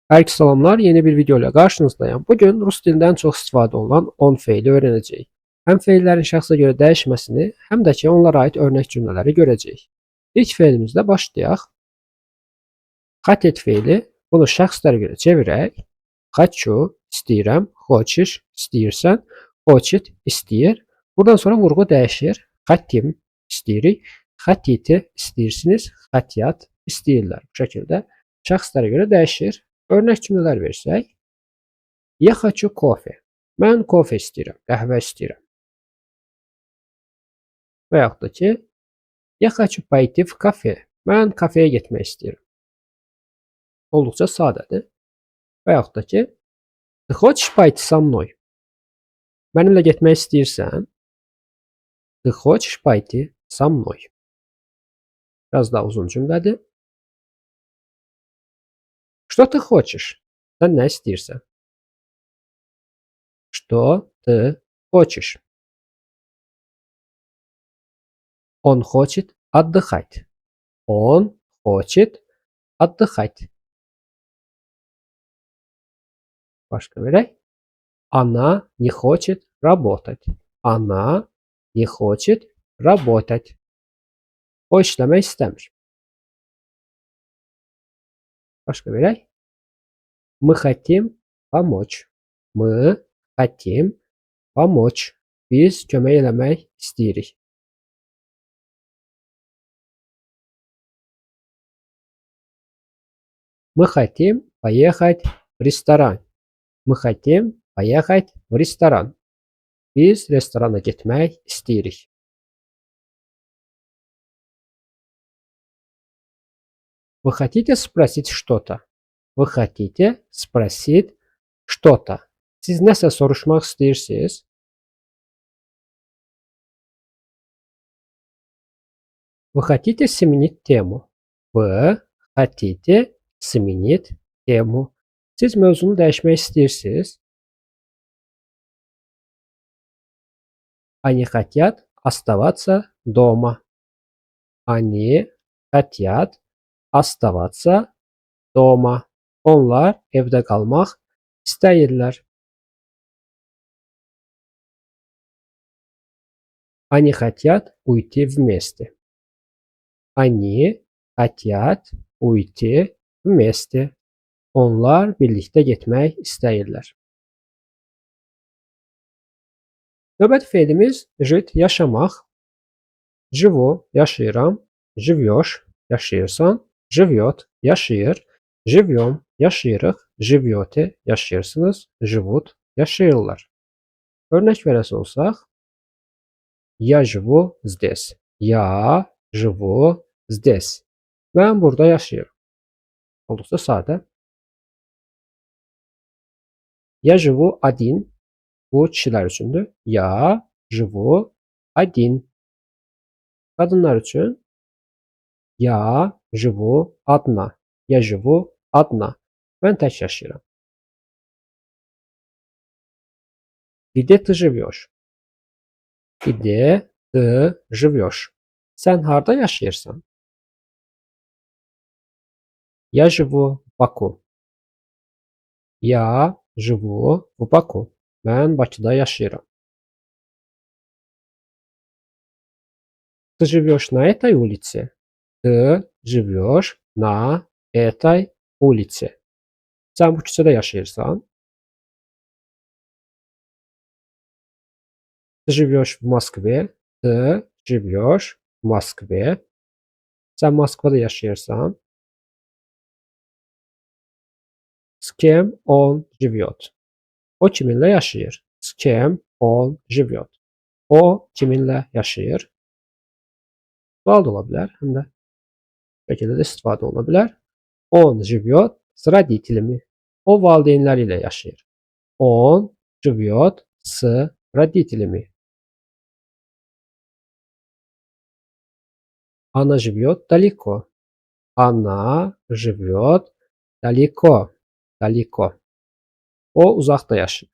Herkese selamlar. Yeni bir video ile karşınızdayım. Bugün Rus dilinden çok istifadə olunan 10 feili öğrenəcəyik. Həm feillərin şəxsə görə dəyişməsini, həm də ki, onlara aid örnək cümlələri görəcəyik. İlk feilimizlə başlayaq. Xatet feili. Bunu şəxslərə görə çevirək. Хочу, istəyirəm, хочешь, istəyirsən, хочет, istəyir. Buradan sonra vurğu dəyişir. Хотим, istəyirik. Хотите, istəyirsiniz. Хотят, istəyirlər. Bu şəkildə şəxslərə görə dəyişir. Örnek cümlələr versək. Я хочу кофе. Mən kofe istəyirəm, qəhvə istəyirəm. Və yaxud da ki, Я хочу пойти в кафе. Mən kafeyə getmək istəyirəm. Olduqca sadədir. Və yaxud da ki, Ты хочешь пойти со mной? Mənimlə getmək istəyirsən? Ты хочешь пойти со mной? Biraz daha uzun cümlədir. Что ты хочешь? Sən nə istəyirsən? Что ты хочешь? Он хочет отдыхать. Он хочет отдыхать. Başka verək. Она не хочет работать. Она не хочет работать. O işləmək istəmir. Başka verək. Мы хотим помочь. Мы хотим помочь. Biz kömək eləmək istəyirik. Мы хотим поехать в ресторан. Мы хотим поехать в ресторан. Biz restorana getmək istəyirik. Вы хотите спросить что-то? Вы хотите спросить что-то? Siz nəsə soruşmaq istəyirsiniz? Вы хотите сменить тему? Вы хотите сменить temu. Siz mövzunu dəyişmək istəyirsiniz. Они хотят оставаться дома. Они хотят оставаться дома. Onlar evdə qalmaq istəyirlər. Они хотят уйти вместе. Они хотят уйти вместе. Onlar birlikdə getmək istəyirlər. Növbəti feilimiz jit, yaşamaq. Живу, yaşayıram. Живешь, yaşayırsan. Живет, yaşayır. Живем, yaşayırıq. Живете, yaşayırsınız. Живут, yaşayırlar. Örnek verəsi olsaq. Я живу здесь. Я живу здесь. Mən burada yaşayıram. Olduqca sadə. Я живу один. Bu kişilər üçündür. Я живу один. Qadınlar üçün Я живу одна. Я живу одна. Mən tək yaşayıram. Где ты живешь? Где ты живешь? Sən harda yaşayırsan? Я живу в Баку. Я живу в Баку. Mən Bakıda yaşayıram. Ты живешь на этой улице? Ты живешь на этой улице. Sən bu küçədə yaşayırsan? Ты живешь в Москве? Ты живешь в Москве. Sən Moskvada yaşayırsan? С кем он живет? O kiminlə yaşayır? С кем он живет? O kiminlə yaşayır? Sual da ola bilər, həm də bu şəkildə də istifadə oluna bilər. Он живет с родителями. O valideynləri ilə yaşayır. Он живет с родителями. Она живет далеко. Она живет далеко. Далеко. O uzaqda yaşayır.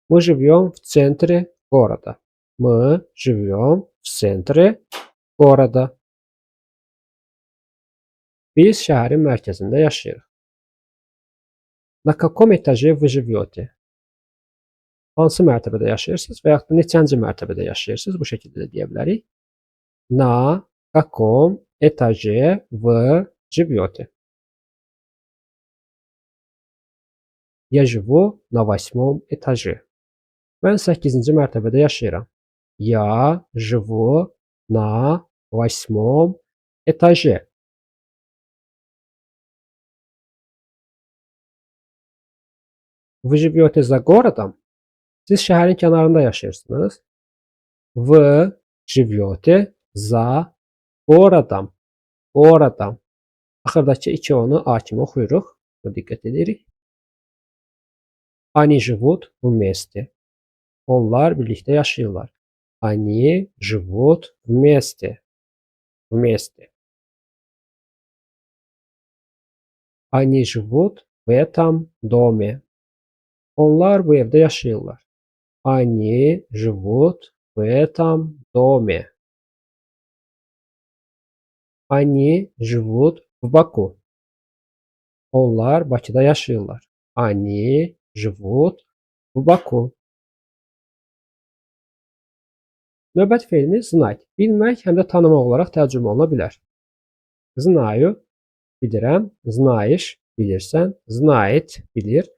Мы живем в центре города. Мы живем в центре города. Biz şəhərin mərkəzində yaşayırıq. На каком этаже вы живете? Hansı mərtəbədə yaşayırsınız və yaxud da neçənci mərtəbədə yaşayırsınız? Bu şəkildə də deyə bilərik. На каком этаже вы живете? Я живу на 8 этаже. Mən 8-ci mərtəbədə yaşayıram. Я живу на 8 этаже. Вы живете за городом? Siz şəhərin kənarında yaşayırsınız. Вы живете за городом. Городом. Axırdakı 2 onu A kimi oxuyuruq. Buna diqqət edirik. Они живут вместе. Onlar birlikdə yaşayırlar. Они живут вместе. Вместе. Они живут в этом доме. Onlar bu evdə yaşayırlar. Они живут в этом доме. Они живут в Баку. Onlar Bakıda yaşayırlar. Они живут в Баку. Növbəti fe'limiz знать. Bilmək həm də tanımaq olaraq tərcümə oluna bilər. Знаю, bilirəm. Знаешь, bilirsən. Знает, bilir.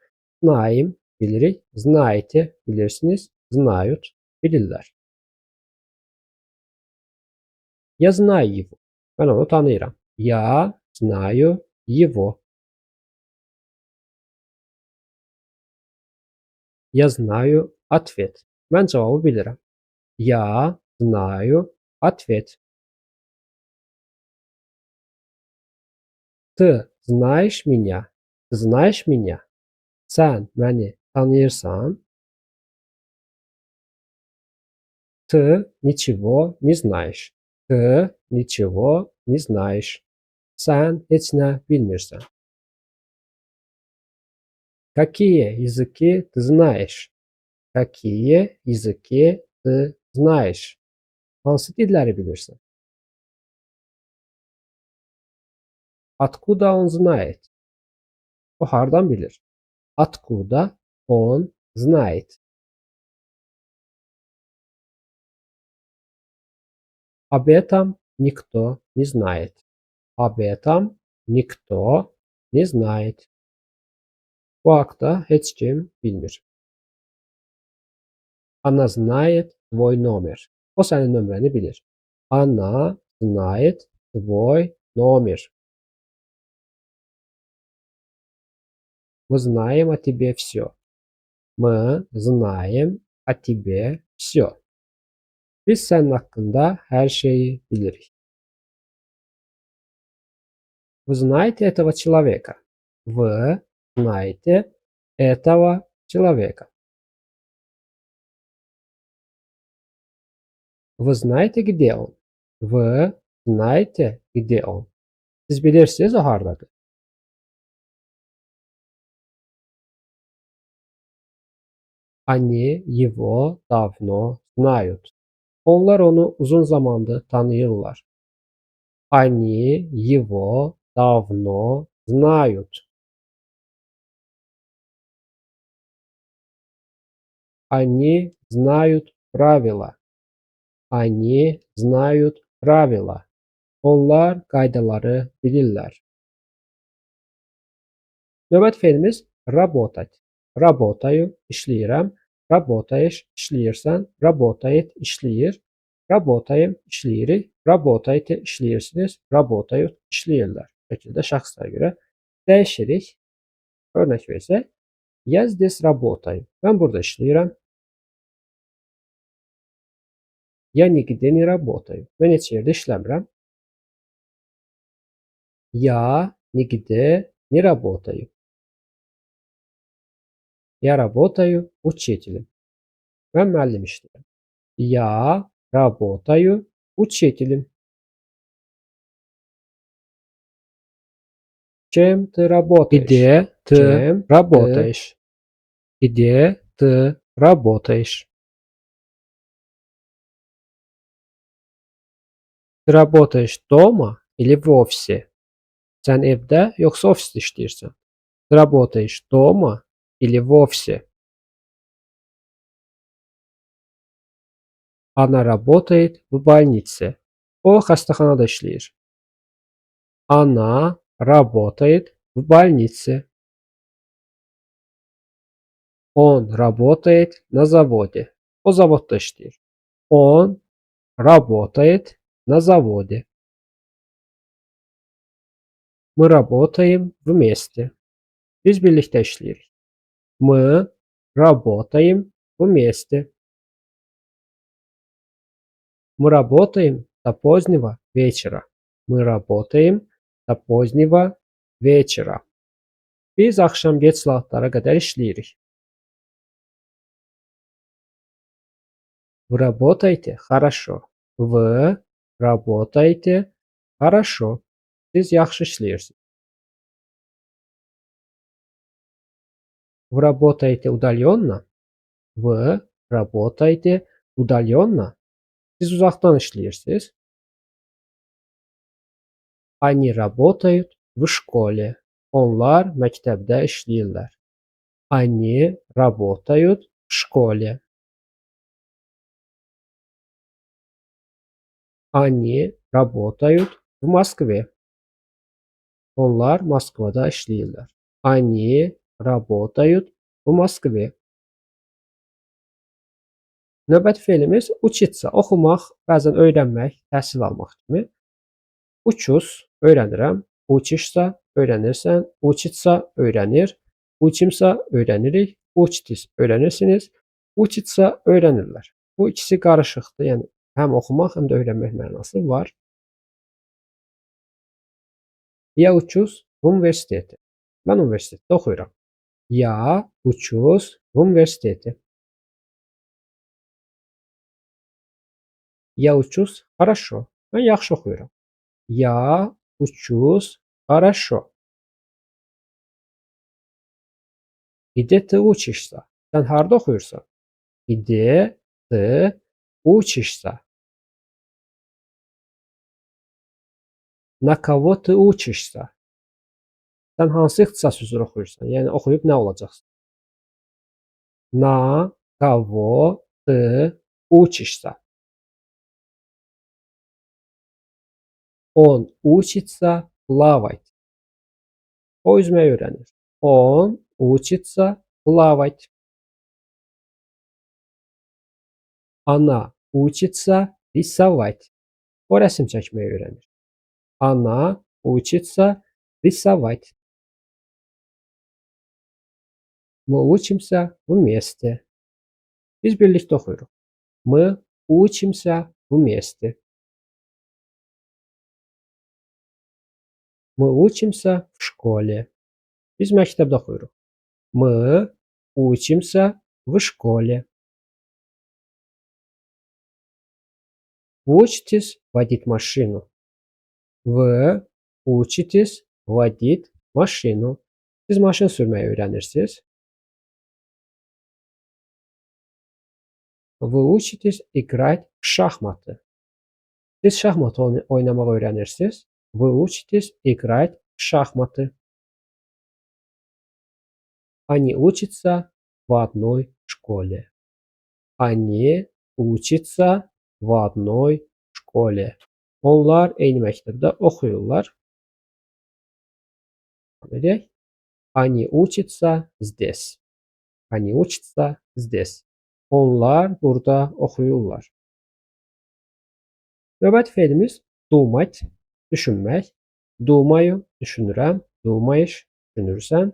Знаем, bilirik. Знаете, bilirsiniz. Знают, bilirlər. Я знаю его. Mən onu tanıyıram. Я знаю его. Я знаю ответ. Mən cavabı bilirəm. Я знаю ответ. Ты знаешь меня? Ты знаешь меня? Sən məni tanıyırsan? Ты ничего не знаешь. Ты ничего не знаешь. Sən heç nə bilmirsən. Какие языки ты знаешь? Какие языки ты знаешь? Hansı dilləri bilirsən? Откуда он знает? O hardan bilir? Откуда он знает? Об этом никто не знает. Об этом никто не знает. Bu haqda heç kim bilmir. Она знает твой номер. O sənin nömrəni bilir. Она знает твой номер. Мы знаем о тебе все. Мы знаем о тебе все. Biz sənin haqqında hər şeyi bilirik. Вы знаете этого человека? Вы знаете этого человека? Вы знаете, где он? Вы знаете, где он? Siz bilirsiniz o hardadır. Они его давно знают. Onlar onu uzun zamandır tanıyırlar. Они его давно знают. Они знают правила. Они знают правила. Onlar qaydaları bilirlər. Növbəti fe'limiz работать. Работаю, işləyirəm. Работаешь, işləyirsən. Работает, işləyir. Работаем, işləyirik. Работаете, işləyirsiniz. Работают, işləyirlər. Bu şəkildə şəxslərə görə dəyişirik. Örnek versək, я здесь работаю. Mən burada işləyirəm. Я нигде не работаю. Mən heç yerdə işləmirəm. Я нигде не работаю. Я работаю учителем. Mən müəllim işləyirəm. Я работаю учителем. Кем ты работаешь? Где ты Кем работаешь? Где ты работаешь? Ты работаешь дома или в офисе? Sən evdə yoxsa ofisdə işləyirsən? Ты работаешь дома или в офисе? Она работает в больнице. O xəstəxanada işləyir. Она работает в больнице. Он работает на заводе. O zavodda işləyir. Он работает на заводе. Мы работаем вместе. Biz birlikdə işləyirik. Мы работаем вместе. Мы работаем до позднего вечера. Мы работаем до позднего вечера. Biz axşam gec saatlara qədər işləyirik. Вы работаете хорошо. Вы работаете хорошо. Siz yaxşı işləyirsiniz. Вы работаете удаленно. Вы работаете удаленно. Siz uzaqdan işləyirsiniz. Они работают в школе. Onlar məktəbdə işləyirlər. Они работают в школе. Они работают в Москве. Onlar Moskvada işləyirlər. Они работают в Москве. Növbəti fe'limiz учиться, oxumaq, bəzən öyrənmək, təhsil almaq kimi. Uçuş, öyrənirəm. Учишься, öyrənirsən. Учиться, öyrənir. Учимся, öyrənirik. Учитесь, öyrənirsiniz. Учиться, öyrənirlər. Bu ikisi qarışıqdır. Yəni həm oxumaq, həm də öyrənmək mənası var. Я учусь в университете. Mən universitetdə oxuyuram. Я учусь в университете. Я учусь хорошо. Mən yaxşı oxuyuram. Я учусь хорошо. Где ты учишься? Sən harda oxuyursan? Где ты учишься? На kого ты учишься? Sən hansı ixtisas üzrə oxuyursan? Yəni oxuyub nə olacaqsan? На kого ты учишься? Он учится плавать. O üzməyi öyrənir. Он учится плавать. Она учится рисовать. O rəsm çəkməyi öyrənir. Она учится рисовать. Мы учимся вместе. Biz birlikdə oxuyuruq. Мы учимся вместе. Мы учимся в школе. Biz məktəbdə oxuyuruq. Мы учимся в школе. Вы учитесь водить машину. Вы учитесь водить машину. Siz maşın sürməyi öyrənirsiniz. Вы учитесь играть в шахматы. Siz şahmat oynamaq öyrənirsiniz. Вы учитесь играть в шахматы. Они учатся в одной школе. Они учатся в одной школе. Onlar eyni məktəbdə oxuyurlar. Edək. Они учатся здесь. Они учатся здесь. Onlar burada oxuyurlar. Növbəti fe'limiz думать, düşünmək. Думаю, düşünürəm. Думаешь, düşünürsən.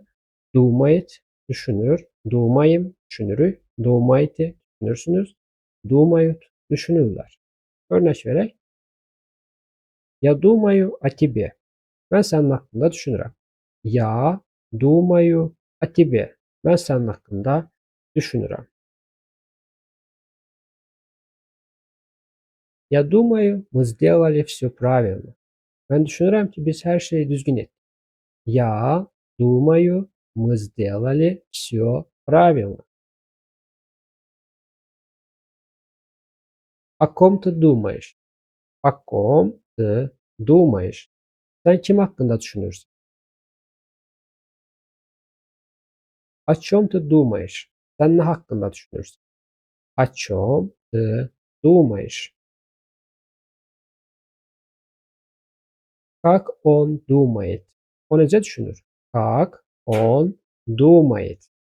Думает, düşünür. Думаем, düşünürük. Думаете, düşünürsünüz. Думают, düşünürlər. Örnek verək. Я думаю о тебе. Mən sənin haqqında düşünürəm. Я думаю о тебе. Mən sənin haqqında düşünürəm. Я думаю, мы сделали все правильно. Mən düşünürəm ki, biz hər şeyi düzgün etdik. Я думаю, мы сделали все правильно. О ком ты думаешь? О ком ты думаешь? Sen kim hakkında düşünürsün? О чем ты думаешь? Sen ne hakkında düşünürsün? О чем ты думаешь? Как он думает? O necə düşünür? Как он думает?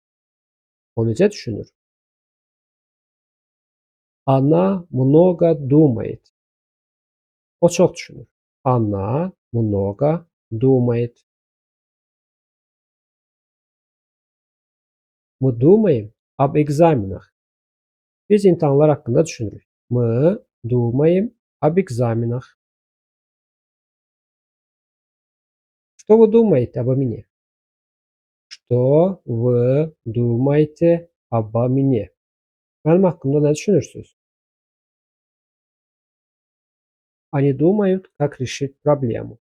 O necə düşünür? Она много думает. O çox düşünür. Она много думает. Мы думаем об экзаменах. Biz imtahanlar hakkında düşünürük. Мы думаем об экзаменах. Что вы думаете обо мне? Что вы думаете обо мне? Mənim haqqımda nə düşünürsünüz? Они думают, как решить проблему.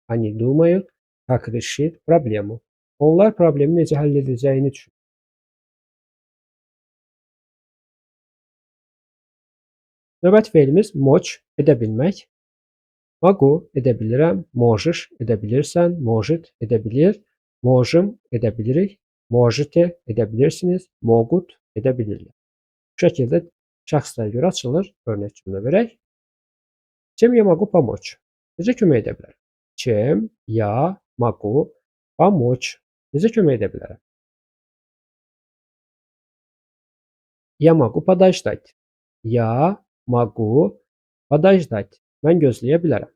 Они думают, как решить проблему. Onlar problemi necə həll edəcəyini düşünür. Növbəti fe'limiz moç edə bilmək. Могу edə bilirəm, можешь edə bilirsən, может edə bilir, можем edə bilirik, можете edə bilirsiniz, могут edə bilirlər. Bu şəkildə şəxslərə görə açılır. Örnek cümlə verək. Чем я могу помочь? Necə kömək edə bilərəm? Чем я могу помочь? Necə kömək edə bilərəm? Я могу подождать. Я могу подождать. Mən gözləyə bilərəm.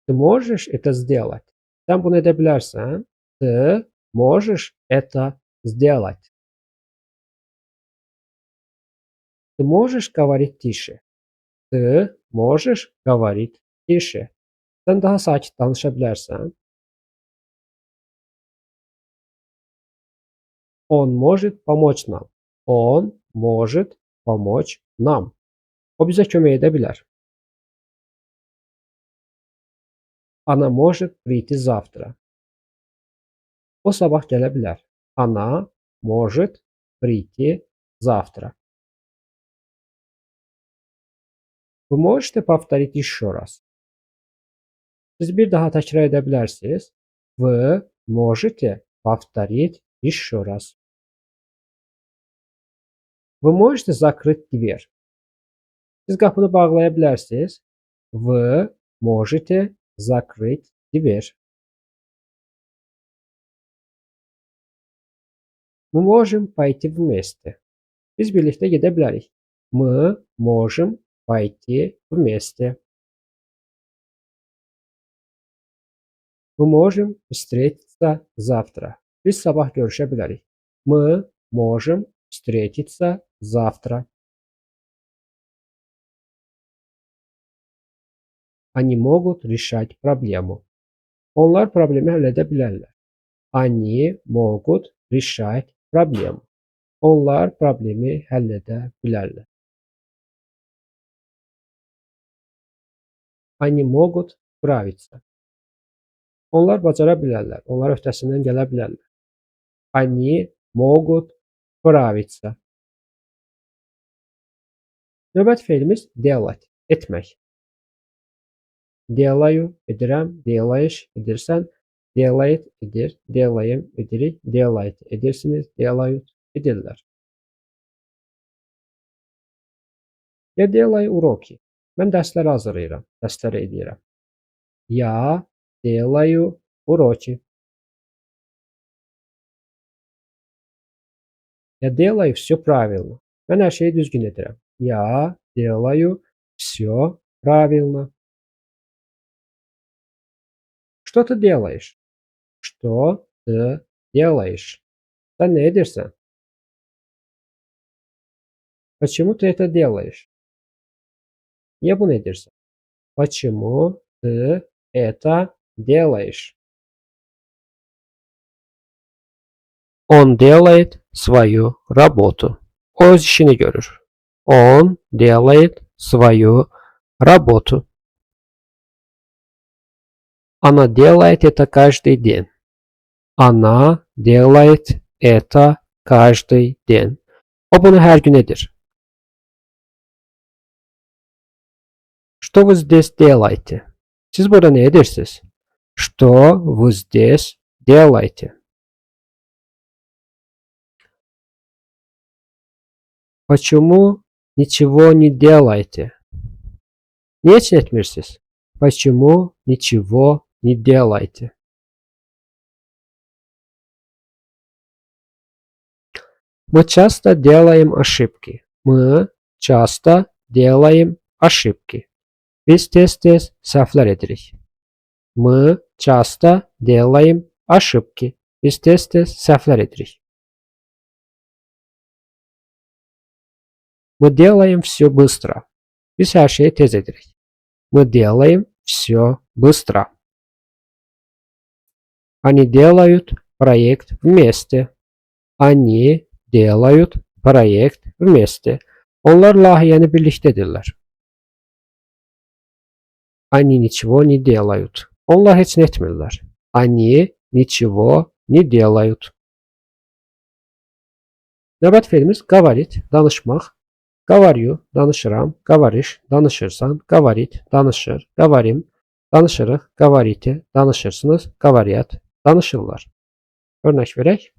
Ты можешь это сделать? Sən bunu edə bilərsən. Ты можешь это сделать? Ты можешь говорить тише? Ты можешь говорить тише? Sən daha sakit danışa bilərsən. Он может помочь нам. Он может помочь нам. O bizə kömək edə bilər. Она может прийти завтра. O sabah gələ bilər. Она может прийти завтра. Вы можете повторить еще раз? Siz bir daha təkrar edə bilərsiniz. Вы можете повторить еще раз. Вы можете закрыть дверь? Siz qapını bağlaya bilərsiniz. Вы можете закрыть дверь. Мы можем пойти вместе. Biz birlikdə gedə bilərik. Мы можем пойти вместе. Мы можем встретиться завтра. Biz sabah görüşə bilərik. Мы можем встретиться завтра. Они могут решать проблему. Onlar problemi həll edə bilərlər. Они могут решать проблему. Onlar problemi həll edə bilərlər. Они могут справиться. Onlar bacara bilərlər. Onlar öhdəsindən gələ bilərlər. Они могут справиться. Növbəti fe'limiz делать, etmək. Делаю, edirəm, делаешь, edirsən, делает, edir, делаем, edirik, делает, edirsiniz, делают, edirlər. Я делаю уроки. Mən dərsləri hazırlayıram, dərsləri edirəm. Я делаю уроки. Я делаю все правильно. Mən hər şeyi düzgün edirəm. Я делаю все правильно. Что ты делаешь? Что ты делаешь? Sən nə edirsən? Почему ты это делаешь? Niyə bunu edirsən? Почему ты это делаешь? Он делает свою работу. O öz işini görür. Он делает свою работу. Она делает это каждый день. Она делает это каждый день. O bunu hər gün edir. Что вы здесь делаете? Siz burada ne edirsiniz? Что вы здесь делаете? Почему ничего не делаете? Niye hiç etmirsiniz? Почему ничего не делаете? Мы часто делаем ошибки. Мы часто делаем ошибки. Biz tez-tez səhvlər edirik. Мы часто делаем ошибки. Biz tez-tez səhvlər edirik. Мы делаем все быстро. Biz hər şeyi tez edirik. Мы делаем все быстро. Они делают проект вместе. Они делают проект вместе. Onlar layihəni birlikdə edirlər. Они ничего не делают. Onlar heç nə etmirlər. Они ничего не делают. Növbət fe'limiz говорить, danışmaq. Говорю, danışıram. Говоришь, danışırsan. Говорит, danışır. Говорим, danışırıq. Говорите, danışırsınız. Говорят, danışırlar. Örnek verək.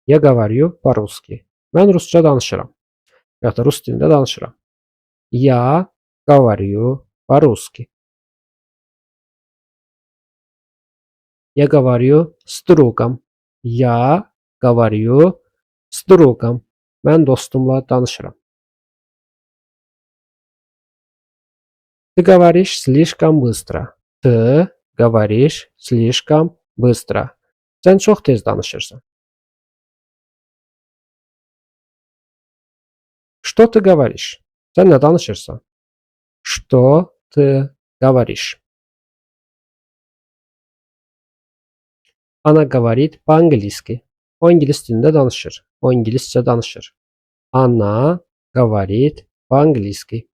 Я говорю по-русски. Mən rusca danışıram. Ya da rus dilində danışıram. Я говорю по-русски. Я говорю с другом. Я говорю с другом. Mən dostumla danışıram. Ты говоришь слишком быстро. Ты говоришь слишком быстро. Sən çox tez danışırsan. Что ты говоришь? Sən nə danışırsan? Что ты говоришь? Она говорит по-английски. O İngilis dilində danışır. O İngiliscə danışır. Она говорит по-английски.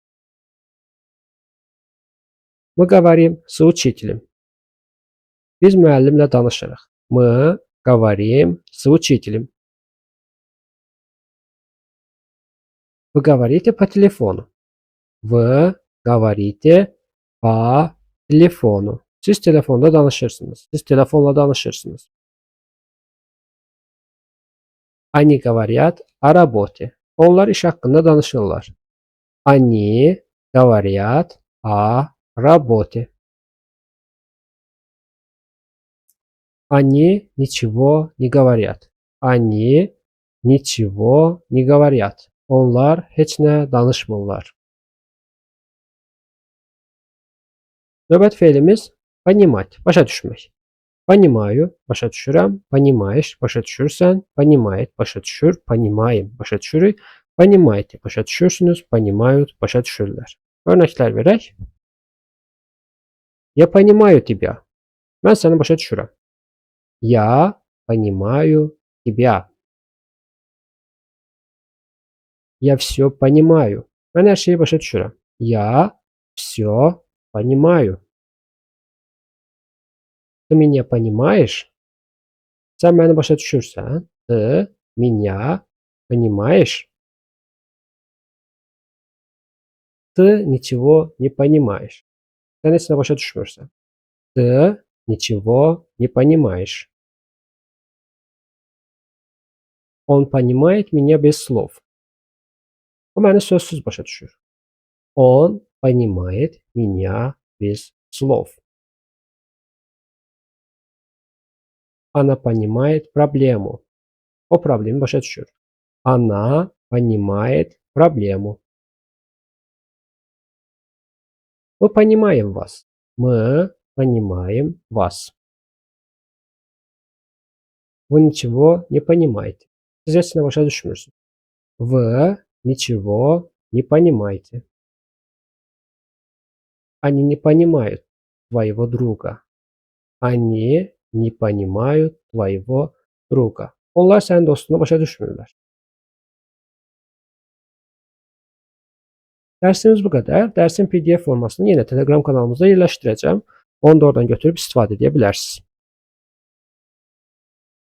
Мы говорим с учителем. Biz müəllimlə danışırıq. Мы говорим с учителем. Вы говорите по телефону. Вы говорите по телефону. Siz telefonda danışırsınız. Siz telefonla danışırsınız. Они говорят о работе. Onlar iş hakkında danışırlar. Они говорят о работе. Они ничего не говорят. Они ничего не говорят. Onlar heç nə danışmırlar. Növbət fe'limiz понимать, başa düşmək. Понимаю, başa düşürəm. Понимаешь, başa düşürsən. Понимает, başa düşür. Понимаем, başa düşürük. Понимаете, başa düşürsünüz. Понимают, başa düşürlər. Örnəklər verək. Я понимаю тебя. Mən səni başa düşürəm. Я понимаю тебя. Я все понимаю. Mən hər şeyi başa düşürəm. Я все понимаю. Ты меня понимаешь? Sən məni başa düşürsən? Ты меня понимаешь? Ты ничего не понимаешь. Sən heç nə başa düşmürsən. Ты ничего не понимаешь. Он понимает меня без слов. O məni sözsüz başa düşür. Он понимает меня без слов. Она понимает проблему. O problemi başa düşür. Она понимает проблему. Мы понимаем вас. Мы понимаем вас. Вы ничего не понимаете. Siz heç nə başa düşmürsünüz. Вы ничего не понимаете. Они не понимают твоего друга. Они не понимают твоего друга. Onlar sənin dostunu başa düşmürlər. Dərsimiz bu qədər. Dərsin PDF formasını yenə Telegram kanalımızda yerləşdirəcəm. Onu da oradan götürüb istifadə edə bilərsiniz.